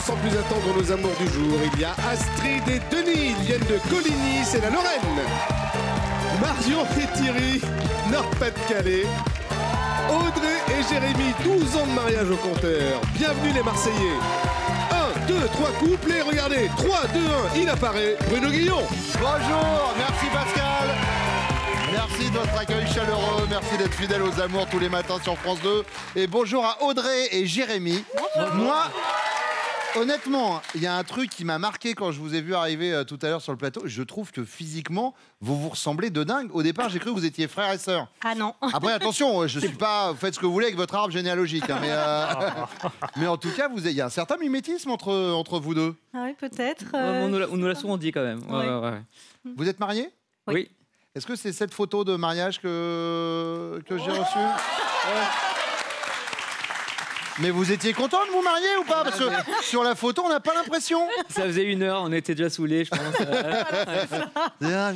sans plus attendre nos amours du jour. Il y a Astrid et Denis, ils viennent de Coligny, c'est la Lorraine. Marion et Thierry, Nord-Pas-de-Calais. Audrey et Jérémy, 12 ans de mariage au compteur. Bienvenue les Marseillais. 1, 2, 3 couples et regardez, 3, 2, 1, il apparaît, Bruno Guillon. Bonjour, merci Pascal. Merci de votre accueil chaleureux, merci d'être fidèle aux amours tous les matins sur France 2. Et bonjour à Audrey et Jérémy. Bonjour. Moi, honnêtement, il y a un truc qui m'a marqué quand je vous ai vu arriver tout à l'heure sur le plateau. Je trouve que physiquement, vous vous ressemblez de dingue. Au départ, j'ai cru que vous étiez frères et sœurs. Ah non. Après, attention, je suis pas... Faites ce que vous voulez avec votre arbre généalogique. Hein, mais en tout cas, il y a un certain mimétisme entre vous deux. Ah oui, peut-être. On nous l'a souvent dit quand même. Ouais. Vous êtes mariés? Oui. Est-ce que c'est cette photo de mariage que j'ai reçue? Mais vous étiez content de vous marier ou pas? Parce que sur la photo, on n'a pas l'impression. Ça faisait 1 heure, on était déjà saoulés, je pense.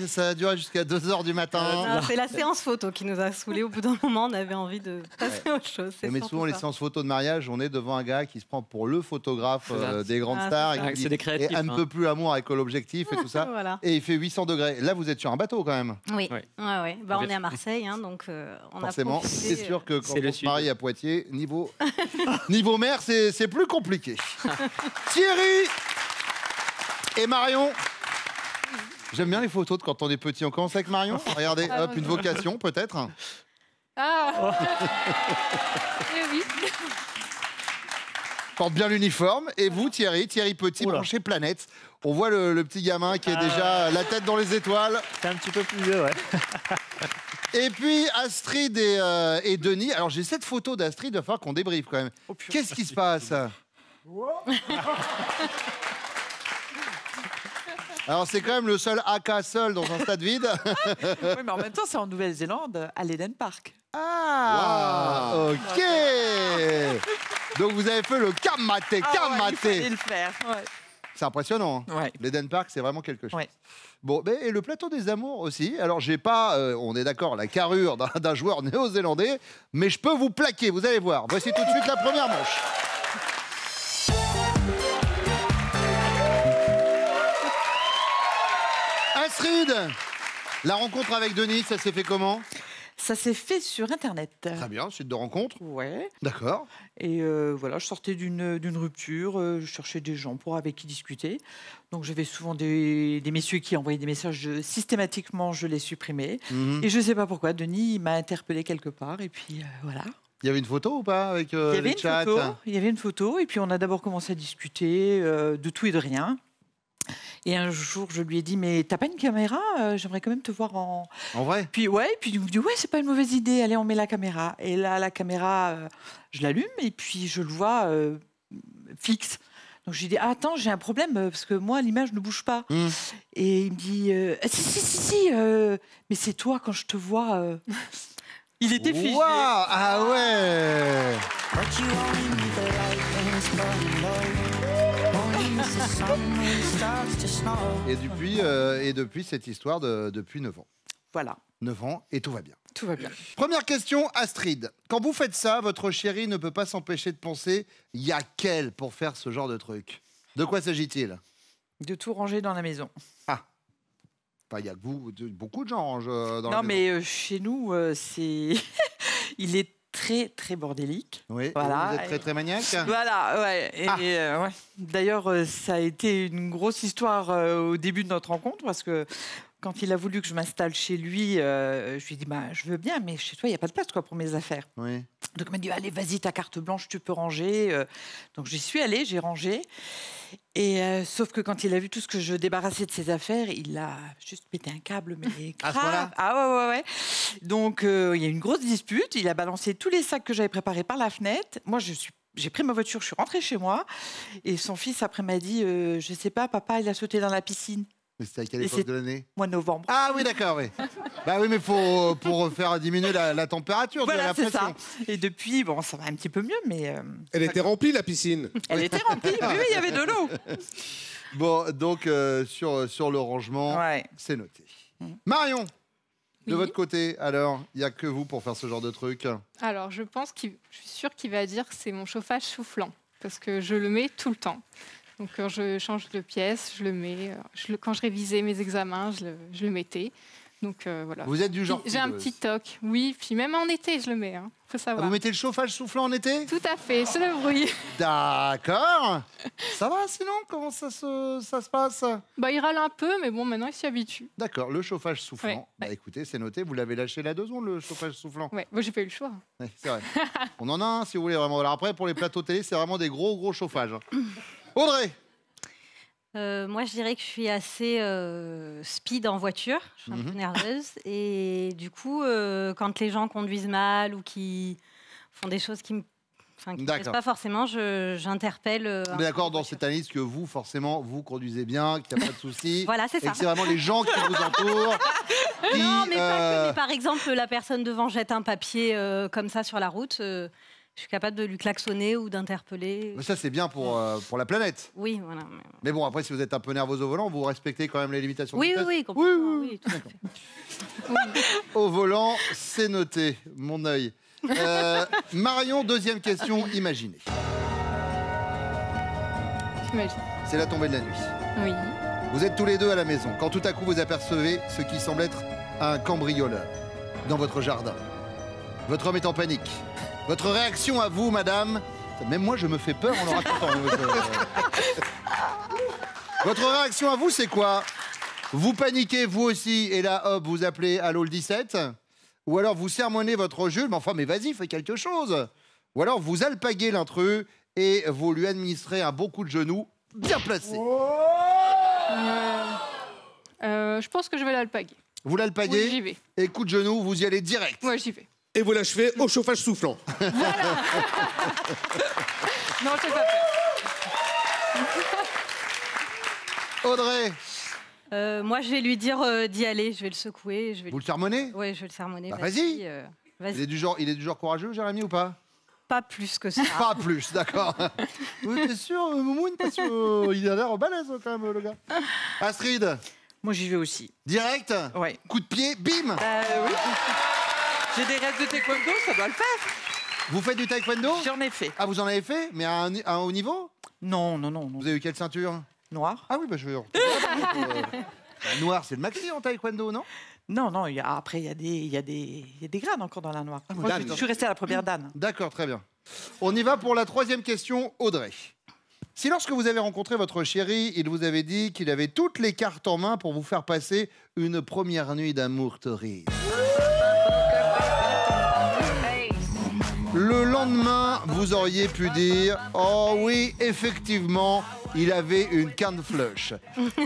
Ça a duré jusqu'à 2 h du matin. C'est la séance photo qui nous a saoulés. Au bout d'un moment, on avait envie de passer à autre chose. Mais souvent, les séances photos de mariage, on est devant un gars qui se prend pour le photographe des grandes stars et qui dit et un ne peut plus amour avec l'objectif et tout ça. Voilà. Et il fait 800 degrés. Là, vous êtes sur un bateau quand même. Oui. Ouais. Bah, on est à Marseille, hein, donc on forcément, a profité. c'est sûr que quand on se marie à Poitiers, niveau mer, c'est plus compliqué. Thierry et Marion. J'aime bien les photos de quand on est petit. On commence avec Marion. Regardez, hop, une vocation peut-être. Ah oui. Porte bien l'uniforme. Et vous, Thierry Petit, branché Planète. On voit le petit gamin qui est déjà la tête dans les étoiles. C'est un petit peu plus vieux, ouais. Et puis Astrid et Denis. Alors j'ai cette photo d'Astrid, il va falloir qu'on débriefe quand même. Qu'est-ce qui se passe? Alors c'est quand même le seul AK seul dans un stade vide. Oui, mais en même temps, c'est en Nouvelle-Zélande, à l'Eden Park. Ah, wow. Ok. Donc vous avez fait le Kamaté. Ouais, il fallait le faire. Ouais. C'est impressionnant. Hein. Ouais. L'Eden Park, c'est vraiment quelque chose. Ouais. Bon, et le plateau des amours aussi. Alors, j'ai pas, on est d'accord, la carrure d'un joueur néo-zélandais, mais je peux vous plaquer, vous allez voir. Voici tout de suite la première manche. Astrid, la rencontre avec Denis, ça s'est fait comment? Ça s'est fait sur Internet. Très bien, suite de rencontres. Ouais. D'accord. Et voilà, je sortais d'une rupture, je cherchais des gens avec qui discuter. Donc j'avais souvent des messieurs qui envoyaient des messages, systématiquement je les supprimais. Et je ne sais pas pourquoi, Denis m'a interpellé quelque part et puis voilà. Il y avait une photo ou pas avec Il y avait les chats? Il y avait une photo et puis on a d'abord commencé à discuter de tout et de rien. Et un jour, je lui ai dit, mais t'as pas une caméra? J'aimerais quand même te voir en... En vrai? Puis il me dit, ouais, c'est pas une mauvaise idée, allez, on met la caméra. Et là, la caméra, je l'allume et puis je le vois fixe. Donc je lui dis, ah, attends, j'ai un problème parce que moi, l'image ne bouge pas. Et il me dit, si, mais c'est toi quand je te vois. Il était figé. Wow, ah ouais. Et depuis cette histoire depuis 9 ans. Voilà. 9 ans et tout va bien. Tout va bien. Première question, Astrid. Quand vous faites ça, votre chéri ne peut pas s'empêcher de penser, il y a qu'elle pour faire ce genre de truc. De quoi s'agit-il? De tout ranger dans la maison. Ah. Enfin, il y a que vous, beaucoup de gens rangent dans la maison. Non, mais chez nous, c'est... il est très, très bordélique. Oui, voilà. Vous êtes très, très maniaque. Voilà, ouais. Ouais. D'ailleurs, ça a été une grosse histoire au début de notre rencontre parce que quand il a voulu que je m'installe chez lui, je lui ai dit, bah, je veux bien, mais chez toi, il n'y a pas de place pour mes affaires. Oui. Donc, il m'a dit, allez, vas-y, ta carte blanche, tu peux ranger. Donc, j'y suis allée, j'ai rangé. Et sauf que quand il a vu tout ce que je débarrassais de ses affaires, il a juste pété un câble, mais grave. Ah ouais. Donc, il y a eu une grosse dispute. Il a balancé tous les sacs que j'avais préparés par la fenêtre. Moi, j'ai pris ma voiture, je suis rentrée chez moi. Et son fils, après, m'a dit, je sais pas, papa, il a sauté dans la piscine. Mais c'était à quelle époque de l'année? Mois de novembre. Ah oui, d'accord, oui. Bah oui, mais pour faire diminuer la température, voilà, la pression. C'est ça. Et depuis, bon, ça va un petit peu mieux, mais... Elle était remplie, la piscine. Elle était remplie, oui, il y avait de l'eau. Bon, donc, sur le rangement, c'est noté. Marion, de votre côté, alors, il n'y a que vous pour faire ce genre de truc? Alors, je suis sûre qu'il va dire que c'est mon chauffage soufflant. parce que je le mets tout le temps. Donc quand je change de pièce, je le mets. Quand je révisais mes examens, je le mettais. Donc voilà. Vous êtes du genre... J'ai un petit toc, oui. Puis même en été, je le mets. Faut savoir. Vous mettez le chauffage soufflant en été? Tout à fait, c'est le bruit. D'accord. Ça va sinon? Comment ça se passe? Bah, il râle un peu, mais bon, maintenant il s'y habitue. D'accord, le chauffage soufflant. Ouais. Bah écoutez, c'est noté. Vous l'avez lâché la 2 secondes, le chauffage soufflant. Ouais, moi j'ai pas eu le choix. Ouais, c'est vrai. On en a un si vous voulez vraiment. Alors après, pour les plateaux télé, c'est vraiment des gros chauffages. Audrey. Moi, je dirais que je suis assez speed en voiture. Je suis un peu nerveuse. Et du coup, quand les gens conduisent mal ou qui font des choses qui me plaisent pas forcément, j'interpelle. On est d'accord dans cette analyse que vous, forcément, vous conduisez bien, qu'il n'y a pas de souci. Voilà, c'est et ça. que c'est vraiment les gens qui vous entourent. Non, mais pas que. Mais par exemple, la personne devant jette un papier comme ça sur la route. Je suis capable de lui klaxonner ou d'interpeller. Mais ça, c'est bien pour la planète. Oui, voilà. Mais bon, après, si vous êtes un peu nerveuse au volant, vous respectez quand même les limitations de Oui, vitesse. oui, complètement. Oui, tout à fait. Au volant, c'est noté, mon œil. Marion, deuxième question, imaginez. J'imagine. C'est la tombée de la nuit. Oui. Vous êtes tous les deux à la maison, quand tout à coup vous apercevez ce qui semble être un cambrioleur dans votre jardin. Votre homme est en panique. Votre réaction à vous, madame, même moi je me fais peur en le racontant. Votre réaction à vous, c'est quoi? Vous paniquez vous aussi, et là, hop, vous appelez Allô le 17? Ou alors vous sermonnez votre Jules, mais vas-y, fais quelque chose. Ou alors vous alpaguez l'intrus et vous lui administrez un bon coup de genou bien placé. Je pense que je vais l'alpaguer. Vous l'alpaguez? Oui, j'y vais. Et coup de genou, vous y allez direct. Ouais, j'y vais. Et vous l'achevez au chauffage soufflant. Non, je sais pas faire. Audrey, Moi, je vais lui dire d'y aller. Je vais le secouer. vous le sermonnez? Oui, je vais le sermonner. Bah, vas-y. Vas-y. Il est du genre courageux, Jérémy, ou pas? Pas plus que ça. Pas plus, d'accord. Oui, t'es sûr, Moumoune? Parce qu'il a l'air balèze quand même, le gars. Astrid, Moi, j'y vais aussi. direct? Ouais. Coup de pied, bim! Oui. J'ai des rêves de taekwondo, ça doit le faire. Vous faites du taekwondo? J'en ai fait. Ah, vous en avez fait? Mais à un haut niveau? Non. Vous avez eu quelle ceinture? Noir. Ah oui, bah je vais... Noir, c'est le maxi en taekwondo, non? Non, après, il y a des grades encore dans la noire. Moi, d'accord. je suis restée à la première dan. D'accord, très bien. On y va pour la troisième question, Audrey. Si lorsque vous avez rencontré votre chéri, il vous avait dit qu'il avait toutes les cartes en main pour vous faire passer une première nuit d'amour torride. Le lendemain, vous auriez pu dire « Oh oui, effectivement, il avait une canne flush ».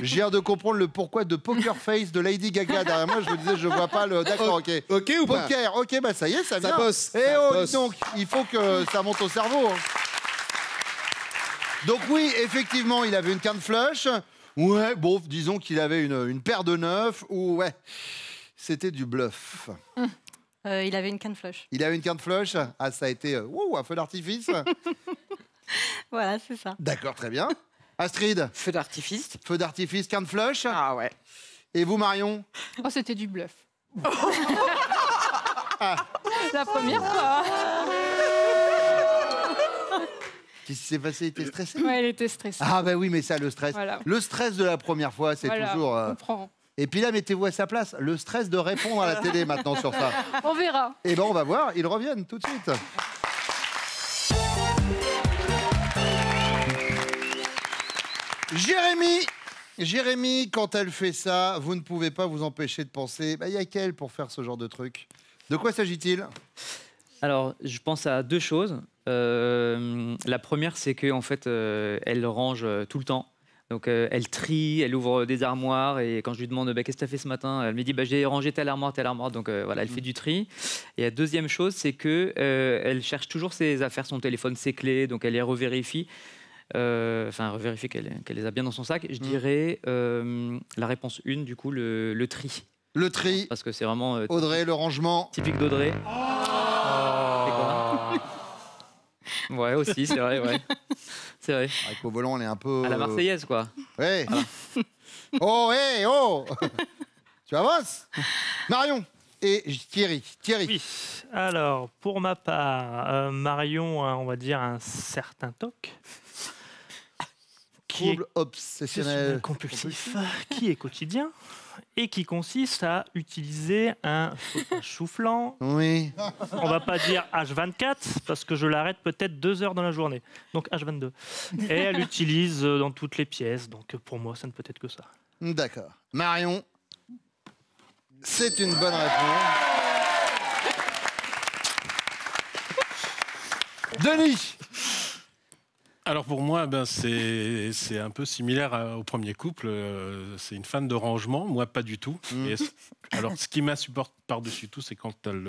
J'ai l'air de comprendre le pourquoi de Poker Face de Lady Gaga derrière moi. Je me disais, je vois pas le... D'accord, ok. Ok ou pas? Poker, ok, bah ça y est, ça vient. bosse, Eh ça oh, bosse. dis donc, il faut que ça monte au cerveau. Donc oui, effectivement, il avait une canne flush. Ouais, bon, disons qu'il avait une paire de neufs. Ou ouais, c'était du bluff. Il avait une canne flush. Il avait une canne flush. Ah, ça a été un feu d'artifice. Voilà, c'est ça. D'accord, très bien. Astrid, Feu d'artifice. feu d'artifice, canne flush. Ah ouais. Et vous, Marion? Oh, c'était du bluff. La première fois. Qu'est-ce qui s'est passé? Il était stressé? Ouais, elle était stressée. Ah bah oui, mais ça, le stress. Voilà. Le stress de la première fois, c'est Voilà, toujours... on comprend. Et puis là, mettez-vous à sa place. Le stress de répondre à la télé maintenant sur ça. On verra. Eh ben, on va voir. Ils reviennent tout de suite. Jérémy, quand elle fait ça, vous ne pouvez pas vous empêcher de penser, il y a qu'elle pour faire ce genre de truc. De quoi s'agit-il? Alors, je pense à deux choses. La première, c'est qu'en fait, elle range tout le temps. Donc, elle trie, elle ouvre des armoires. Et quand je lui demande qu'est-ce que tu as fait ce matin, elle me dit j'ai rangé telle armoire. Donc, voilà, elle fait du tri. Et la deuxième chose, c'est qu'elle cherche toujours ses affaires, son téléphone, ses clés. Donc, elle les revérifie. Revérifie qu'elle les a bien dans son sac. Je dirais la réponse 1, du coup, le tri. Le tri. Parce que c'est vraiment Audrey, le rangement. typique d'Audrey. C'est quoi? Ouais, aussi, c'est vrai, ouais. C'est vrai. Avec au volant, on est un peu... À la Marseillaise, quoi. Ouais. Oh, hé, oh Tu avances? Marion, et Thierry. Thierry. Oui. Alors, pour ma part, Marion a, on va dire, un certain TOC. Trouble obsessionnel compulsif, qui est quotidien et qui consiste à utiliser un chauffage soufflant. Oui. On va pas dire H24 parce que je l'arrête peut-être 2 heures dans la journée. Donc H22. Et elle l'utilise dans toutes les pièces. Donc pour moi, ça ne peut être que ça. D'accord. Marion, c'est une bonne réponse. Denis. Alors pour moi, c'est un peu similaire au premier couple. C'est une fan de rangement, moi pas du tout. Et alors ce qui m'insupporte par-dessus tout, c'est quand elle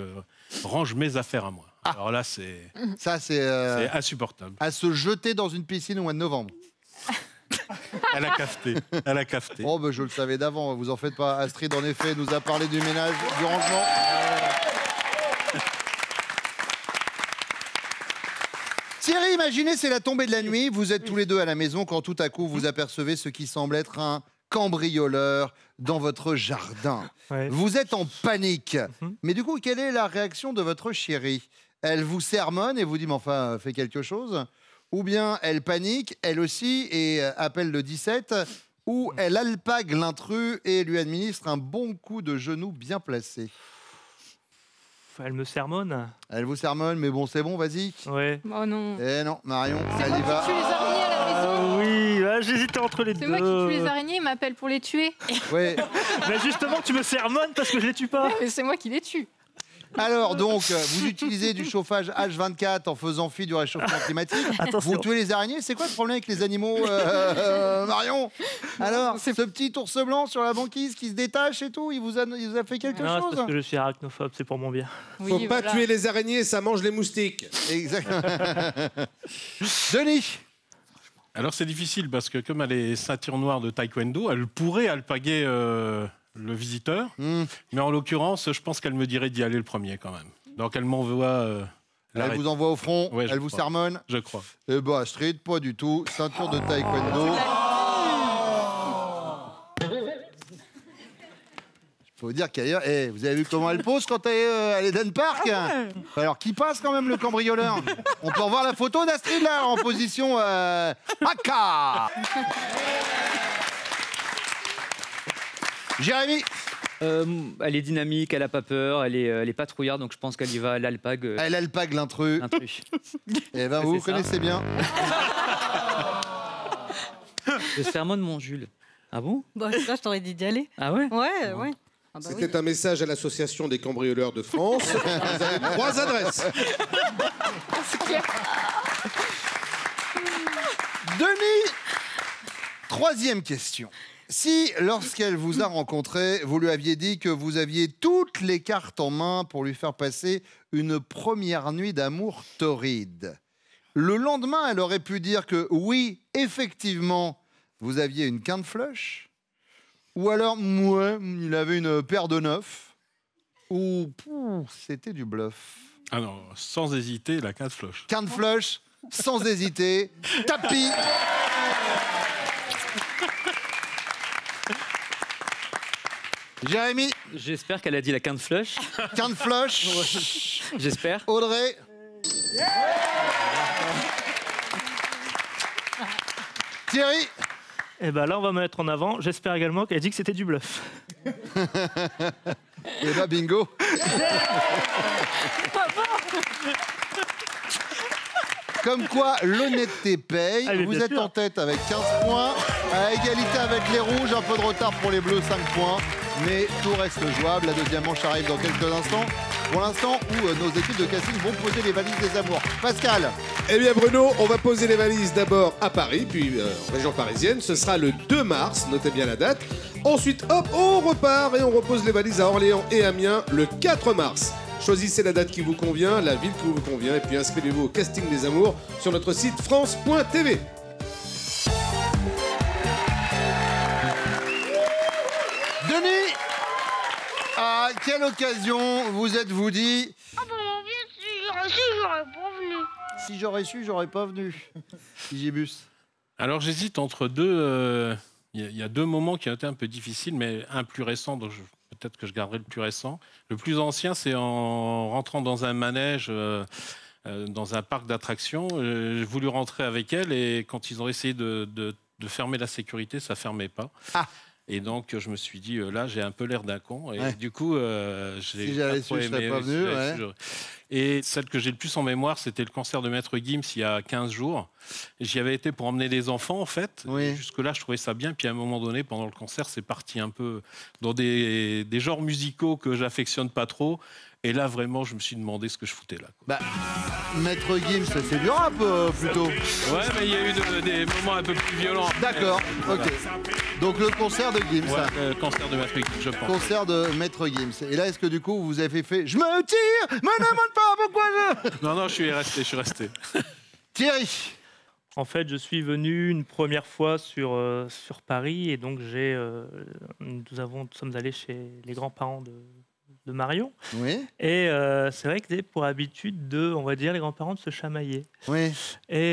range mes affaires à moi. Alors là, c'est insupportable. À se jeter dans une piscine au mois de novembre. Elle a cafeté. Elle a cafeté. Oh, je le savais d'avant, vous en faites pas. Astrid, en effet, nous a parlé du ménage, du rangement. Thierry, imaginez, c'est la tombée de la nuit. Vous êtes tous les deux à la maison quand tout à coup vous apercevez ce qui semble être un cambrioleur dans votre jardin. Ouais. Vous êtes en panique. Mais du coup, quelle est la réaction de votre chérie? Elle vous sermonne et vous dit, mais enfin, fais quelque chose. Ou bien elle panique, elle aussi, et appelle le 17. Ou elle alpague l'intrus et lui administre un bon coup de genou bien placé. Elle me sermonne. Elle vous sermonne, mais bon, c'est bon, vas-y. Ouais. Oh non. Eh non, Marion, C'est elle moi y qui va. tue les araignées à la maison. Oui, là, j'hésitais entre les deux. C'est moi qui tue les araignées, il m'appelle pour les tuer. Ouais. Mais justement, tu me sermonnes parce que je les tue pas. Mais c'est moi qui les tue. Alors donc, vous utilisez du chauffage H24 en faisant fi du réchauffement climatique. Attention. Vous tuez les araignées. C'est quoi le problème avec les animaux, Marion? Alors, ce petit ours blanc sur la banquise qui se détache et tout, il vous a fait quelque Non, c'est chose? parce que je suis arachnophobe, c'est pour mon bien. Faut pas tuer les araignées, ça mange les moustiques. Exactement. Denis. Alors c'est difficile parce que comme elle est ceinture noire de taekwondo, elle pourrait alpaguer le visiteur. Mais en l'occurrence, je pense qu'elle me dirait d'y aller le premier quand même. Donc elle m'envoie... Elle vous envoie au front, Ouais, je elle vous crois. sermonne. Je crois. Eh ben, Astrid, pas du tout. Ceinture de taekwondo. Faut vous dire qu'ailleurs, vous avez vu comment elle pose quand elle est à l'Eden Park? Alors, qui passe quand même le cambrioleur? On peut revoir la photo d'Astrid là, en position haka. Jérémy. Elle est dynamique, elle a pas peur, elle est patrouillarde, donc je pense qu'elle y va, elle alpague. Elle alpague l'intrus. Eh ben, vous C'est ça. connaissez bien. Je sermonne mon Jules. Ah bon? Bah, là, je t'aurais dit d'y aller. Ah ouais? Ouais, ouais. Ah bah C'était un message à l'association des cambrioleurs de France. Vous avez 3 adresses. Denis, troisième question. Si, lorsqu'elle vous a rencontré, vous lui aviez dit que vous aviez toutes les cartes en main pour lui faire passer une première nuit d'amour torride, le lendemain, elle aurait pu dire que oui, effectivement, vous aviez une quinte flush, ou alors, ouais, il avait une paire de neufs, ou c'était du bluff. Ah non, sans hésiter, la quinte flush. Quinte flush, sans hésiter, tapis. Jérémy. J'espère qu'elle a dit la quinte flush. Quinte flush. J'espère. Audrey. Thierry. Et ben là, on va mettre en avant. J'espère également qu'elle a dit que c'était du bluff. Et bah bingo. Comme quoi, l'honnêteté paye. Ah, mais vous bien êtes sûr. en tête avec 15 points. À égalité avec les rouges, un peu de retard pour les bleus, 5 points. Mais tout reste jouable. La deuxième manche arrive dans quelques instants. Pour l'instant où nos équipes de casting vont poser les valises des amours. Pascal. Eh bien Bruno, on va poser les valises d'abord à Paris, puis en région parisienne. Ce sera le 2 mars, notez bien la date. Ensuite, hop, on repart et on repose les valises à Orléans et Amiens le 4 mars. Choisissez la date qui vous convient, la ville qui vous convient, et puis inscrivez-vous au casting des amours sur notre site france.tv. Denis, à quelle occasion vous êtes-vous dit Ah bah bien sûr, si j'aurais pas venu. si j'aurais su, j'aurais pas venu. Gibus. Alors j'hésite entre deux... Il y a deux moments qui ont été un peu difficiles, mais un plus récent, donc peut-être que je garderai le plus récent. Le plus ancien, c'est en rentrant dans un manège, dans un parc d'attractions. J'ai voulu rentrer avec elle et quand ils ont essayé de fermer la sécurité, ça ne fermait pas. Ah. Et donc, je me suis dit, là, j'ai un peu l'air d'un con. Et Ouais. du coup, Si j'avais su, je serais pas venu. Ouais. Et celle que j'ai le plus en mémoire, c'était le concert de Maître Gims il y a 15 jours. J'y avais été pour emmener des enfants, en fait. Oui. Jusque-là, je trouvais ça bien. Puis à un moment donné, pendant le concert, c'est parti un peu dans des genres musicaux que j'affectionne pas trop. Et là, vraiment, je me suis demandé ce que je foutais là. Bah, Maître Gims, c'est du rap plutôt. Ouais, mais il y a eu des moments un peu plus violents. D'accord, ok. Donc le concert de Gims. Ouais, le concert de Maître Gims, je pense. Concert de Maître Gims. Et là, est-ce que du coup, vous avez fait je me tire, me demande pas pourquoi je. Non, je suis resté. Thierry. En fait, je suis venu une première fois sur Paris et donc nous sommes allés chez les grands-parents de Marion. Oui. Et c'est vrai que c'est pour habitude on va dire, les grands-parents de se chamailler. Oui. Et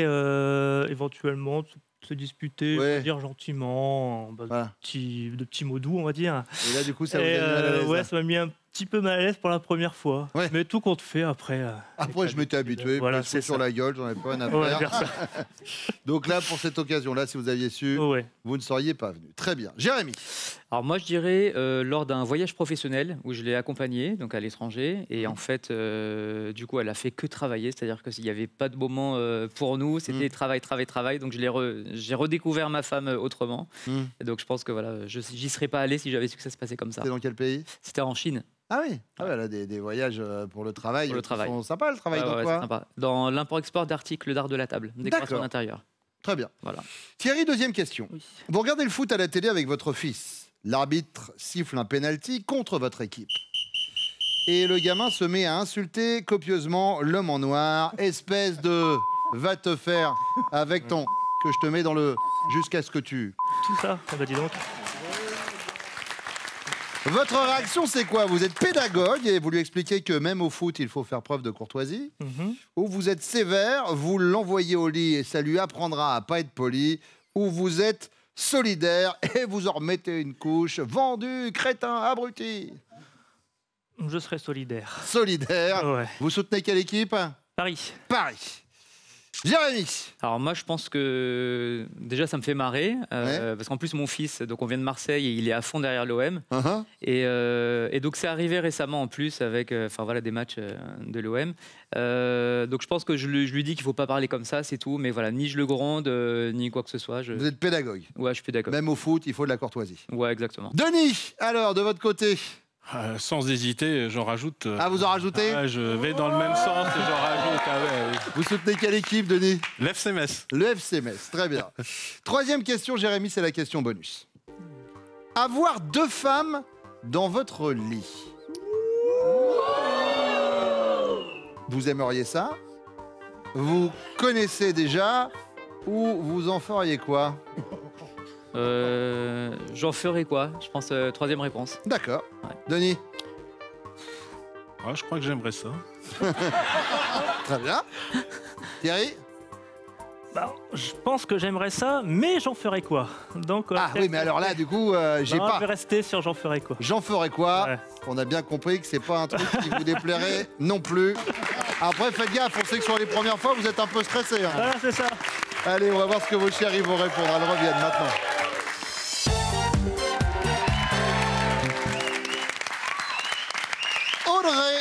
éventuellement se disputer, on va dire gentiment, Voilà. de petits mots doux, on va dire. Et là, du coup, ça vous a mis mal à l'aise. Ouais, ça m'a mis un petit peu mal à l'aise pour la première fois. Ouais. Mais tout compte fait après. Après, je m'étais habitué. Voilà, c'est sur la gueule, j'en ai pas rien à Ouais, faire. faire ça. Donc là, pour cette occasion-là, si vous aviez su, Ouais. vous ne seriez pas venu. Très bien. Jérémy. Alors moi, je dirais lors d'un voyage professionnel où je l'ai accompagnée, donc à l'étranger, et en fait, du coup, elle a fait que travailler, c'est-à-dire qu'il n'y avait pas de moment pour nous, c'était travail. Donc j'ai redécouvert ma femme autrement. Et donc je pense que voilà, j'y serais pas allé si j'avais su que ça se passait comme ça. C'était dans quel pays? C'était en Chine. Ah oui, elle a des voyages pour le travail. Pour le travail. Ils sont sympas, le travail. Dans Ouais, quoi c'est sympa. Dans l'import-export d'articles d'art de la table, décoration d'intérieur. Très bien. Voilà. Thierry, deuxième question. Oui. Vous regardez le foot à la télé avec votre fils. L'arbitre siffle un penalty contre votre équipe. Et le gamin se met à insulter copieusement l'homme en noir. Espèce de va te faire avec ton que je te mets dans le jusqu'à ce que tu. Tout ça, dis donc. Votre réaction, c'est quoi? Vous êtes pédagogue et vous lui expliquez que même au foot, il faut faire preuve de courtoisie. Ou vous êtes sévère, vous l'envoyez au lit et ça lui apprendra à pas être poli. Ou vous êtes solidaire et vous en remettez une couche. Vendu, crétin, abruti. Je serai solidaire. Solidaire. Ouais. Vous soutenez quelle équipe? Paris. Paris. Jérémy. Alors moi, je pense que déjà, ça me fait marrer, parce qu'en plus, mon fils, donc on vient de Marseille et il est à fond derrière l'OM. Et donc, c'est arrivé récemment en plus avec des matchs de l'OM. Donc, je pense que je lui dis qu'il ne faut pas parler comme ça, c'est tout. Mais voilà, ni je le gronde, ni quoi que ce soit. Vous êtes pédagogue. Ouais, je suis pédagogue. Même au foot, il faut de la courtoisie. Ouais, exactement. Denis, alors, de votre côté? Sans hésiter, j'en rajoute. Ah, vous en rajoutez? Je vais dans le même sens et j'en rajoute. Oui. Vous soutenez quelle équipe, Denis? L'FC Metz. Le FC Metz, très bien. Troisième question, Jérémy, c'est la question bonus. Avoir deux femmes dans votre lit. Vous aimeriez ça? Vous connaissez déjà? Ou vous en feriez quoi? J'en ferai quoi? Je pense troisième réponse. D'accord. Ouais. Denis? Je crois que j'aimerais ça. Très bien. Thierry? Je pense que j'aimerais ça, mais j'en ferai quoi? Donc, oui, mais alors là, du coup, j'ai pas. Je vais rester sur j'en ferai quoi. J'en ferai quoi? Ouais. On a bien compris que c'est pas un truc qui vous déplairait non plus. Après, faites gaffe, on sait que sur les premières fois, vous êtes un peu stressé. Hein. Voilà, c'est ça. Allez, on va voir ce que vos chéris vont répondre. Elles reviennent maintenant. Audrey,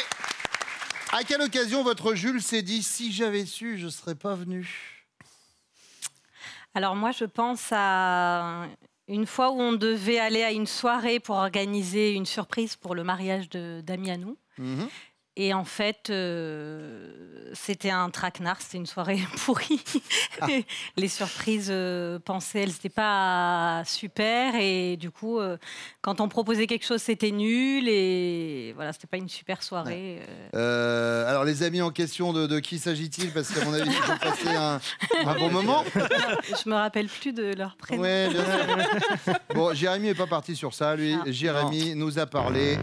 à quelle occasion votre Jules s'est dit « Si j'avais su, je ne serais pas venu » Alors moi, je pense à une fois où on devait aller à une soirée pour organiser une surprise pour le mariage d'amis à nous. Et en fait, c'était un traquenard, c'était une soirée pourrie. Les surprises pensées, elles n'étaient pas super. Et du coup, quand on proposait quelque chose, c'était nul. Et voilà, c'était pas une super soirée. Alors, les amis en question, de qui s'agit-il? Parce qu'à mon avis, ils ont passé un bon moment. Je me rappelle plus de leur prénom. Ouais, bien sûr. Bon, Jérémy n'est pas parti sur ça, lui. Jérémy nous a parlé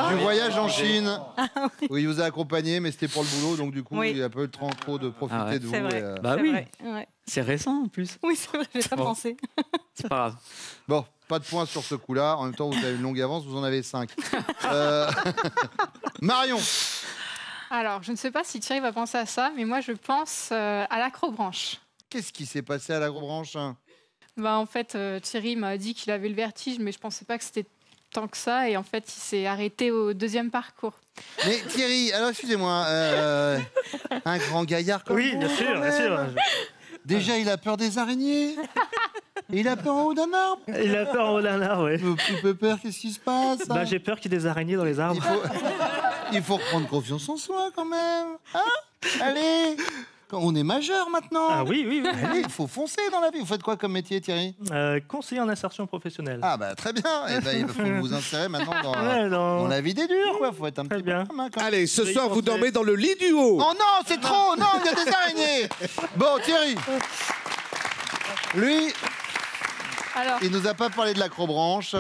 du voyage en Chine. Où il vous a accompagné, mais c'était pour le boulot, donc du coup, il a peu trop de profiter de vous. C'est vrai. Et, Bah oui, Ouais. c'est récent en plus. Oui, c'est vrai, j'ai pas pensé. C'est pas grave. Bon, pas de points sur ce coup-là. En même temps, vous avez une longue avance, vous en avez 5. Marion. Alors, je ne sais pas si Thierry va penser à ça, mais moi, je pense à l'acrobranche. Qu'est-ce qui s'est passé à l'agro-branche? Bah, en fait, Thierry m'a dit qu'il avait le vertige, mais je ne pensais pas que c'était tant que ça. Et en fait, il s'est arrêté au 2e parcours. Mais Thierry, alors excusez-moi, un grand gaillard comme Oui, vous, bien sûr, quand bien sûr. même. Déjà, il a peur des araignées. Il a peur en haut d'un arbre. Il a peur en haut d'un arbre, oui. Petit Pépère, qu'est-ce qui se passe? Bah, j'ai peur qu'il y ait des araignées dans les arbres. Il faut reprendre confiance en soi quand même. Hein? Allez, on est majeur maintenant. Ah oui, oui, oui. Allez, il faut foncer dans la vie. Vous faites quoi comme métier, Thierry? Conseiller en insertion professionnelle. Ah bah très bien. Et ben, il faut vous insérer maintenant Ouais, dans la vie des durs, quoi. Faut être un Très petit bien. peu quand même. Allez, ce soir, vous dormez dans le lit du haut. Oh non, c'est trop. Non, il y a des araignées. Bon, Thierry. Lui, Alors, il nous a pas parlé de l'acrobranche.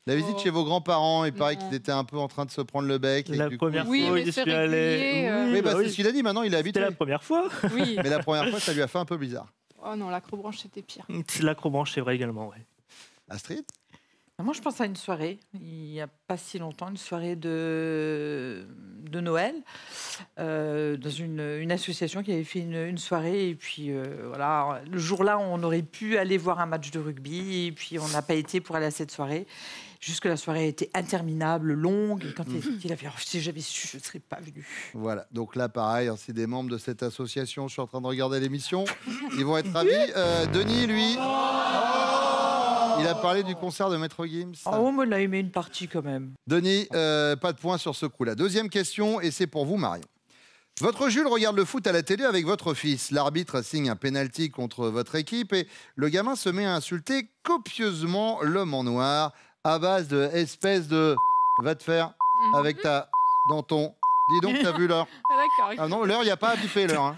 La visite chez vos grands-parents, il paraît qu'il était un peu en train de se prendre le bec. Et La que du coup, première Oui, fois, mais j'y c'est suis allé. régulier, Oui, bah, oui. c'est ce qu'il a dit. Maintenant, il est habitué. C'était la première fois. oui. Mais la première fois, ça lui a fait un peu bizarre. Oh non, l'acrobranche, c'était pire. L'acrobranche, c'est vrai également, oui. Astrid? Moi, je pense à une soirée, il n'y a pas si longtemps, une soirée de Noël, dans une association qui avait fait une soirée. Et puis, voilà, le jour-là, on aurait pu aller voir un match de rugby. Et puis, on n'a pas été pour aller à cette soirée. Jusque la soirée était interminable, longue. Et quand il a fait, si j'avais su, je ne serais pas venu. Voilà, donc là, pareil, hein, c'est des membres de cette association. Je suis en train de regarder l'émission. Ils vont être ravis. Denis, lui, il a parlé du concert de Maître Gims. Oh, moi, il a aimé une partie quand même. Denis, pas de point sur ce coup-là. Deuxième question, et c'est pour vous, Marion. Votre Jules regarde le foot à la télé avec votre fils. L'arbitre signe un pénalty contre votre équipe et le gamin se met à insulter copieusement l'homme en noir à base de espèce de va te faire avec ta denton. Dis donc, t'as vu l'heure? Ah, d'accord. Ah non, l'heure, il n'y a pas à biper l'heure.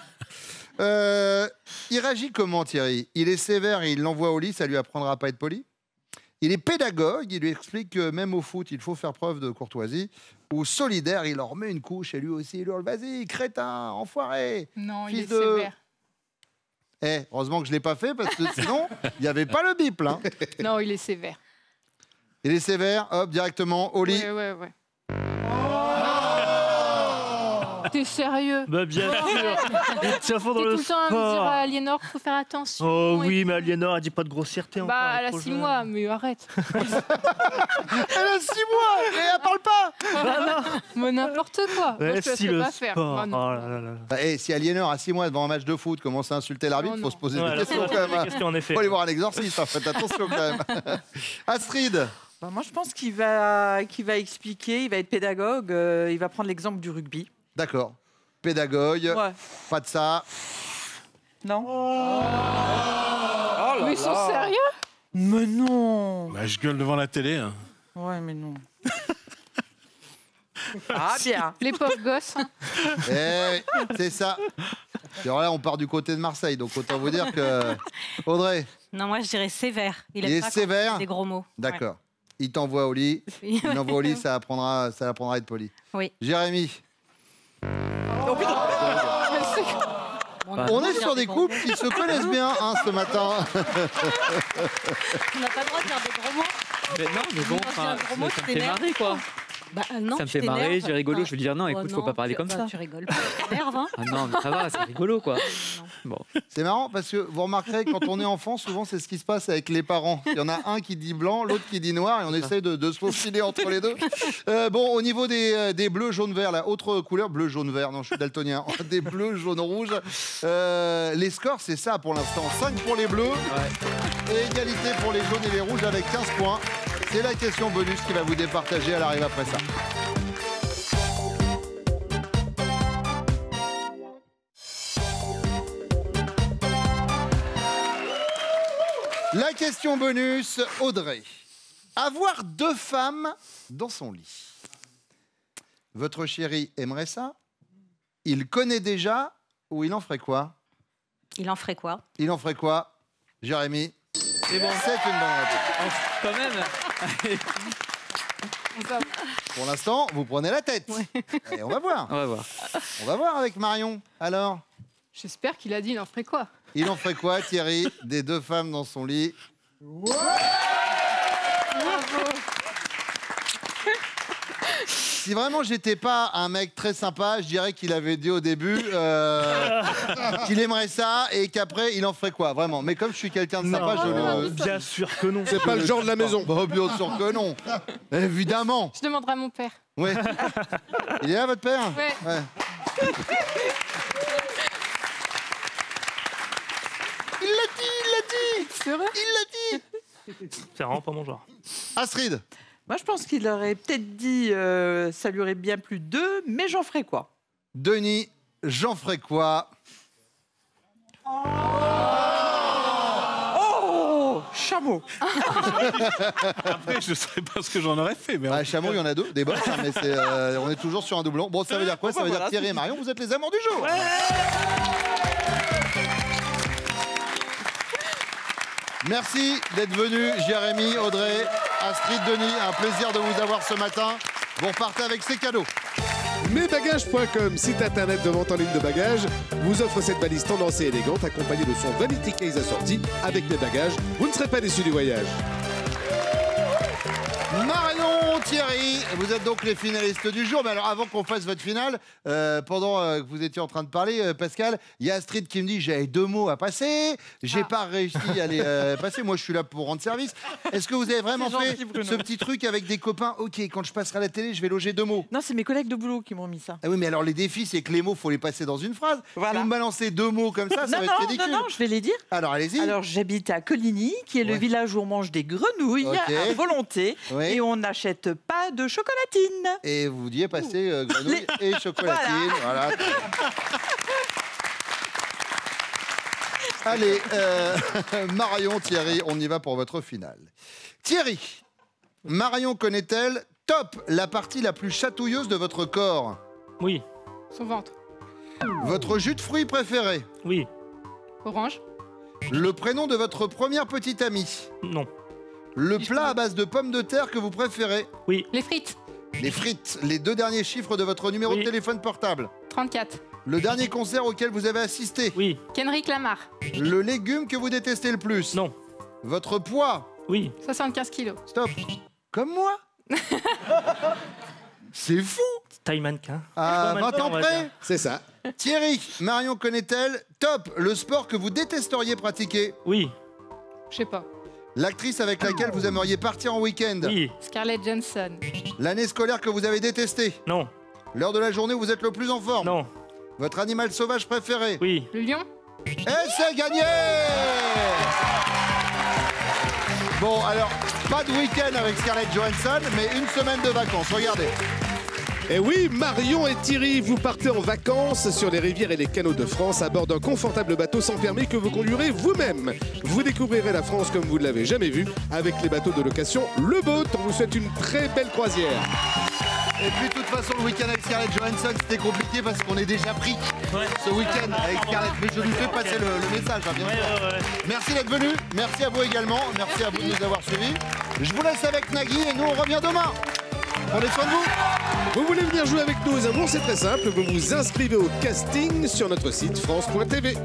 Hein. Il réagit comment, Thierry? Il est sévère et il l'envoie au lit, ça lui apprendra à pas être poli. Il est pédagogue, il lui explique que même au foot, il faut faire preuve de courtoisie. Ou solidaire, il leur met une couche et lui aussi, il hurle, vas-y, crétin, enfoiré. Non, il Fils est de- sévère. Heureusement que je ne l'ai pas fait parce que sinon, il n'y avait pas le bip là. Non, il est sévère. Il est sévère, hop, directement au lit. Ouais. T'es sérieux? Bah, bien sûr. Il tient fond T'es dans tout le le temps à me dire sport. à Aliénor qu'il faut faire attention. Oh et oui, tout. mais Aliénor a dit pas de grossièreté encore. Bah, elle a trop 6 jeune. mois, mais arrête. Elle a 6 mois et elle parle pas. Ah non. Mais n'importe quoi. Moi, Ouais, je te si laisserai le pas faire. sport. Ah, non. Oh là là là. Bah, si Aliénor à 6 mois devant un match de foot commence à insulter l'arbitre, Oh, il faut non. se poser Ouais, des là, questions faut quand même. poser Hein. des questions, en effet. Faut aller voir un exorciste, hein, faites attention quand même. Astrid, Bah, moi, je pense qu'il va expliquer, il va être pédagogue, il va prendre l'exemple du rugby. d'accord. Pédagogue, Ouais. pas de ça. Non Mais ils sont sérieux? Mais non. Bah, je gueule devant la télé. Hein. Ouais, mais non. Ah, bien. Les pauvres gosses. Hein. Eh, c'est ça. Et alors là, on part du côté de Marseille, donc autant vous dire que... Audrey, Non, moi je dirais sévère. Il aime est pas quand sévère on dit des gros mots. d'accord. Il t'envoie au lit. Ouais. Il l'envoie au lit, ça l'apprendra à être poli. Oui. Jérémy, Oh, putain. Bon, Bah, on va est dire sur des gros couples mots. qui se connaissent bien hein, ce matin. On n'a pas le droit de dire des gros mots. Mais non, mais bon, Quand il y a enfin, un gros mot, ça tu me fait t'énerves. marrer, quoi. Bah, non, Ça me tu fait marrer, t'énerves. c'est rigolo. Bah, Je vais lui dire non, écoute, faut pas parler comme ça. Tu rigoles pas, tu t'énerves. Hein. Ah non, mais ça va, c'est rigolo, quoi. Bon. C'est marrant parce que vous remarquerez, quand on est enfant, souvent c'est ce qui se passe avec les parents. Il y en a un qui dit blanc, l'autre qui dit noir, et on essaie de se faufiler entre les deux. Bon, au niveau des bleus, jaunes, verts, la autre couleur, bleu, jaune, vert, non, je suis daltonien, des bleus, jaunes, rouges. Les scores, c'est ça pour l'instant. 5 pour les bleus, et égalité pour les jaunes et les rouges avec 15 points. C'est la question bonus qui va vous départager, elle arrive après ça. La question bonus, Audrey. Avoir 2 femmes dans son lit. Votre chéri aimerait ça? Il connaît déjà ou il en ferait quoi? Il en ferait quoi? Il en ferait quoi? Jérémy? C'est bon. C'est une bonne réponse. Quand même. Pour l'instant, vous prenez la tête. Et on va voir. On va voir. On va voir avec Marion. Alors, J'espère qu'il a dit il en ferait quoi. Il en ferait quoi, Thierry, des 2 femmes dans son lit? Si vraiment j'étais pas un mec très sympa, je dirais qu'il avait dit au début qu'il aimerait ça et qu'après il en ferait quoi, vraiment. Mais comme je suis quelqu'un de sympa, je le... Bien sûr que non. C'est pas le genre de la maison. Bah, bien sûr que non. Évidemment. Je demanderai à mon père. Ouais. Il est là, votre père? Ouais. Il l'a dit. C'est vrai? Il l'a dit. C'est vraiment pas mon genre. Astrid. Moi, je pense qu'il aurait peut-être dit ça lui aurait bien plu 2, mais j'en ferais quoi? Denis, j'en ferais quoi? Oh, chameau. Après, je ne sais pas ce que j'en aurais fait. Mais Chameau, il y en a 2, des boss, hein, mais on est toujours sur un doublon. Bon, ça veut dire quoi? Ça veut dire que Thierry et Marion, vous êtes les amours du jour. Merci d'être venus, Jérémy, Audrey, Astrid, Denis. Un plaisir de vous avoir ce matin. Vous repartez avec ces cadeaux. Mesbagages.com, site internet de vente en ligne de bagages, vous offre cette valise tendance et élégante accompagnée de son vanity case assorti avec mes bagages. Vous ne serez pas déçus du voyage. Marion, Thierry, vous êtes donc les finalistes du jour. Mais alors, avant qu'on fasse votre finale, pendant que vous étiez en train de parler, Pascal, il y a Astrid qui me dit j'avais 2 mots à passer, j'ai pas réussi à les passer. Moi, je suis là pour rendre service. Est-ce que vous avez vraiment fait ce petit truc avec des copains? Ok, quand je passerai à la télé, je vais loger 2 mots. Non, c'est mes collègues de boulot qui m'ont mis ça. Ah oui, mais alors les défis, c'est que les mots, faut les passer dans une phrase. Voilà. Si vous me balancez 2 mots comme ça va être ridicule. Non, je vais les dire. Alors, allez-y. Alors, j'habite à Coligny, qui est le village où on mange des grenouilles à volonté, et on n'achète pas de chocolatine. Et vous vouliez passer grenouille et chocolatine. Voilà. Allez, Marion, Thierry, on y va pour votre finale. Thierry, Marion connaît-elle top la partie la plus chatouilleuse de votre corps? Oui. Son ventre. Votre jus de fruits préféré? Oui. Orange. Le prénom de votre première petite amie? Non. Le plat à base de pommes de terre que vous préférez? Oui. Les frites. Les frites. Les 2 derniers chiffres de votre numéro de téléphone portable? 34. Le dernier concert auquel vous avez assisté? Oui. Kendrick Lamar. Le légume que vous détestez le plus? Non. Votre poids? Oui. 75 kilos. Stop. Comme moi? C'est fou. Taille mannequin. À 20 ans près? C'est ça. Thierry, Marion connaît-elle top le sport que vous détesteriez pratiquer? Oui. Je sais pas. L'actrice avec laquelle vous aimeriez partir en week-end? Oui. Scarlett Johansson. L'année scolaire que vous avez détestée? Non. L'heure de la journée où vous êtes le plus en forme? Non. Votre animal sauvage préféré? Oui. Le lion. Et c'est gagné! Bon, alors, pas de week-end avec Scarlett Johansson, mais une semaine de vacances. Regardez. Et oui, Marion et Thierry, vous partez en vacances sur les rivières et les canaux de France à bord d'un confortable bateau sans permis que vous conduirez vous-même. Vous découvrirez la France comme vous ne l'avez jamais vue avec les bateaux de location Le Boat. On vous souhaite une très belle croisière. Et puis, de toute façon, le week-end avec Scarlett Johansson, c'était compliqué parce qu'on est déjà pris ce week-end avec Scarlett. Mais je lui fais passer le message, hein, bien sûr. Merci d'être venu. Merci à vous également. Merci à vous de nous avoir suivis. Je vous laisse avec Nagui et nous, on revient demain. Prenez soin de vous. Vous voulez venir jouer avec nous aux amours? C'est très simple. Vous vous inscrivez au casting sur notre site France.tv.